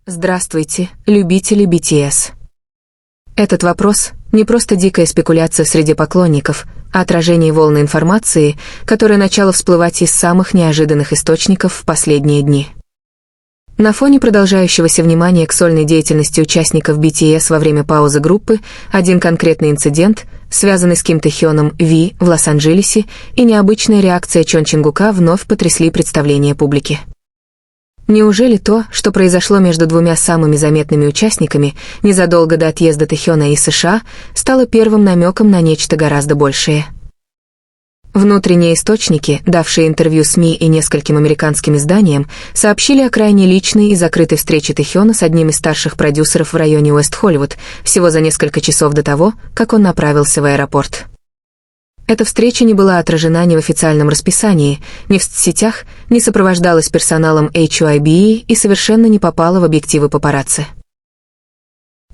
Здравствуйте, любители BTS. Этот вопрос – не просто дикая спекуляция среди поклонников, а отражение волны информации, которая начала всплывать из самых неожиданных источников в последние дни. На фоне продолжающегося внимания к сольной деятельности участников BTS во время паузы группы, один конкретный инцидент, связанный с Ким Тэхёном V в Лос-Анджелесе, и необычная реакция Чон Чингука вновь потрясли представление публики. Неужели то, что произошло между двумя самыми заметными участниками незадолго до отъезда Тэхёна из США, стало первым намеком на нечто гораздо большее? Внутренние источники, давшие интервью СМИ и нескольким американским изданиям, сообщили о крайне личной и закрытой встрече Тэхёна с одним из старших продюсеров в районе Уэст-Холливуд всего за несколько часов до того, как он направился в аэропорт. Эта встреча не была отражена ни в официальном расписании, ни в соцсетях, ни сопровождалась персоналом HYBE и совершенно не попала в объективы папарацци.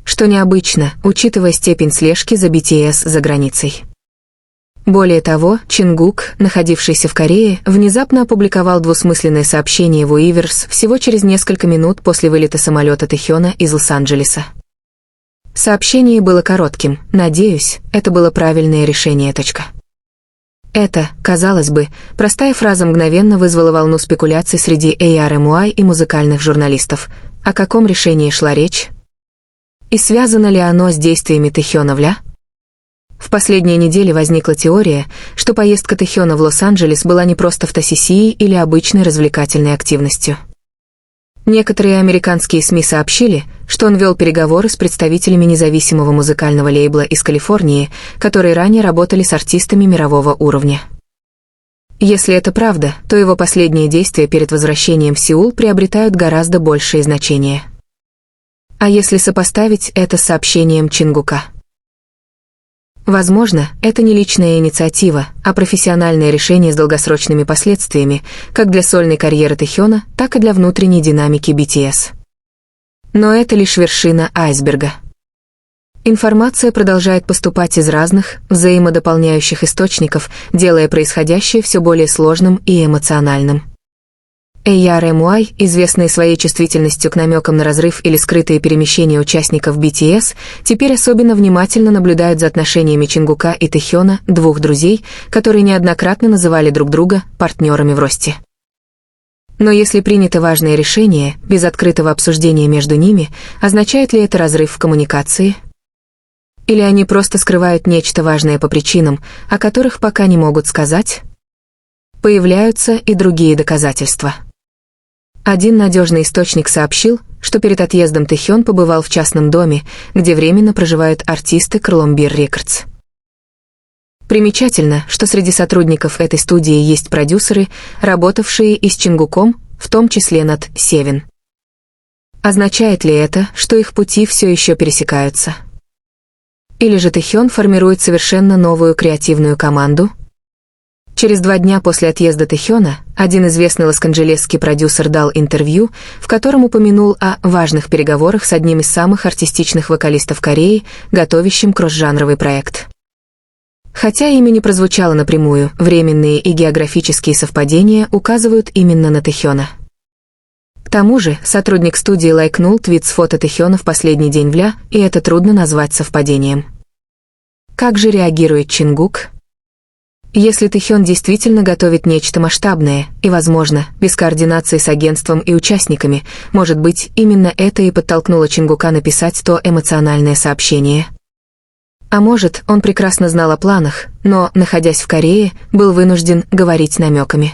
Что необычно, учитывая степень слежки за BTS за границей. Более того, Чингук, находившийся в Корее, внезапно опубликовал двусмысленное сообщение в Уиверс всего через несколько минут после вылета самолета Тэхёна из Лос-Анджелеса. Сообщение было коротким: «Надеюсь, это было правильное решение. Это, казалось бы, простая фраза мгновенно вызвала волну спекуляций среди ARMY и музыкальных журналистов. О каком решении шла речь? И связано ли оно с действиями Тэхёна в В последние недели возникла теория, что поездка Тэхёна в Лос-Анджелес была не просто фотосессией или обычной развлекательной активностью. Некоторые американские СМИ сообщили, что он вел переговоры с представителями независимого музыкального лейбла из Калифорнии, которые ранее работали с артистами мирового уровня. Если это правда, то его последние действия перед возвращением в Сеул приобретают гораздо большее значение. А если сопоставить это с сообщением Чингука? Возможно, это не личная инициатива, а профессиональное решение с долгосрочными последствиями, как для сольной карьеры Тэхёна, так и для внутренней динамики BTS. Но это лишь вершина айсберга. Информация продолжает поступать из разных, взаимодополняющих источников, делая происходящее все более сложным и эмоциональным. ARMY, известные своей чувствительностью к намекам на разрыв или скрытые перемещения участников BTS, теперь особенно внимательно наблюдают за отношениями Чингука и Тэхёна, двух друзей, которые неоднократно называли друг друга партнерами в росте. Но если принято важное решение, без открытого обсуждения между ними, означает ли это разрыв в коммуникации? Или они просто скрывают нечто важное по причинам, о которых пока не могут сказать? Появляются и другие доказательства. Один надежный источник сообщил, что перед отъездом Тэхён побывал в частном доме, где временно проживают артисты Columbia Records. Примечательно, что среди сотрудников этой студии есть продюсеры, работавшие и с Чингуком, в том числе над «Севен». Означает ли это, что их пути все еще пересекаются? Или же Тэхён формирует совершенно новую креативную команду? Через 2 дня после отъезда Тэхёна один известный лос-анджелесский продюсер дал интервью, в котором упомянул о важных переговорах с одним из самых артистичных вокалистов Кореи, готовящим кросс-жанровый проект. Хотя имя не прозвучало напрямую, временные и географические совпадения указывают именно на Тэхёна. К тому же, сотрудник студии лайкнул твит с фото Тэхёна в последний день в ля, и это трудно назвать совпадением. Как же реагирует Чингук? Если Тэхён действительно готовит нечто масштабное, и, возможно, без координации с агентством и участниками, может быть, именно это и подтолкнуло Чингука написать то эмоциональное сообщение. А может, он прекрасно знал о планах, но, находясь в Корее, был вынужден говорить намеками.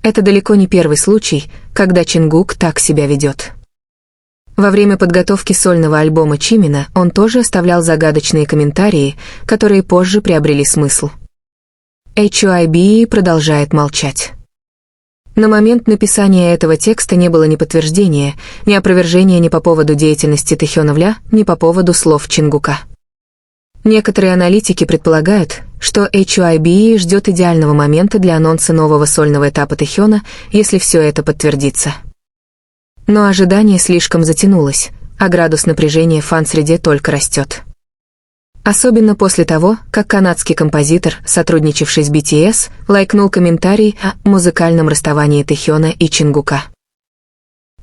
Это далеко не первый случай, когда Чингук так себя ведет. Во время подготовки сольного альбома Чимина он тоже оставлял загадочные комментарии, которые позже приобрели смысл. HYBE продолжает молчать. На момент написания этого текста не было ни подтверждения, ни опровержения ни по поводу деятельности Тэхёна в ля, ни по поводу слов Чингука. Некоторые аналитики предполагают, что HYBE ждет идеального момента для анонса нового сольного этапа Тэхёна, если все это подтвердится. Но ожидание слишком затянулось, а градус напряжения в фан-среде только растет. Особенно после того, как канадский композитор, сотрудничавший с BTS, лайкнул комментарий о музыкальном расставании Тэхёна и Чингука.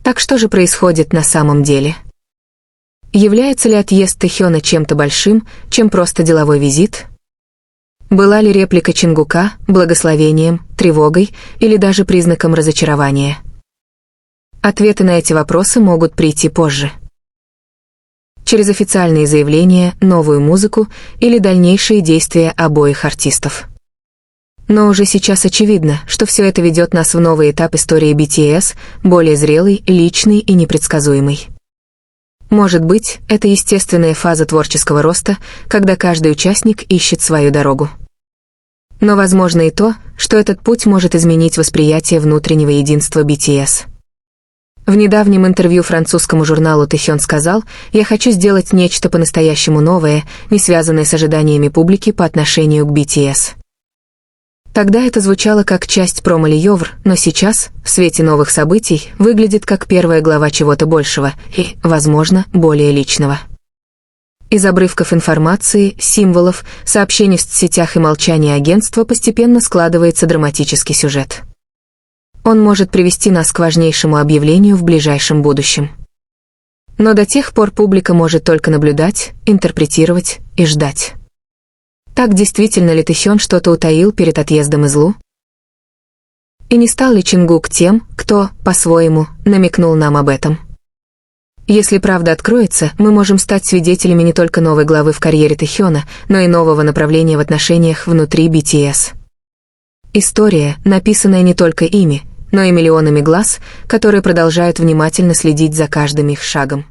Так что же происходит на самом деле? Является ли отъезд Тэхёна чем-то большим, чем просто деловой визит? Была ли реплика Чингука благословением, тревогой или даже признаком разочарования? Ответы на эти вопросы могут прийти позже. Через официальные заявления, новую музыку или дальнейшие действия обоих артистов. Но уже сейчас очевидно, что все это ведет нас в новый этап истории BTS, более зрелый, личный и непредсказуемый. Может быть, это естественная фаза творческого роста, когда каждый участник ищет свою дорогу. Но возможно и то, что этот путь может изменить восприятие внутреннего единства BTS. В недавнем интервью французскому журналу Тэхён сказал: «Я хочу сделать нечто по-настоящему новое, не связанное с ожиданиями публики по отношению к BTS». Тогда это звучало как часть промо-лиёвр, но сейчас, в свете новых событий, выглядит как первая глава чего-то большего и, возможно, более личного. Из обрывков информации, символов, сообщений в соцсетях и молчания агентства постепенно складывается драматический сюжет. Он может привести нас к важнейшему объявлению в ближайшем будущем. Но до тех пор публика может только наблюдать, интерпретировать и ждать. Так действительно ли Тэхён что-то утаил перед отъездом из Лу? И не стал ли Чингук тем, кто, по-своему, намекнул нам об этом? Если правда откроется, мы можем стать свидетелями не только новой главы в карьере Тэхёна, но и нового направления в отношениях внутри BTS. История, написанная не только ими, но и миллионами глаз, которые продолжают внимательно следить за каждым их шагом.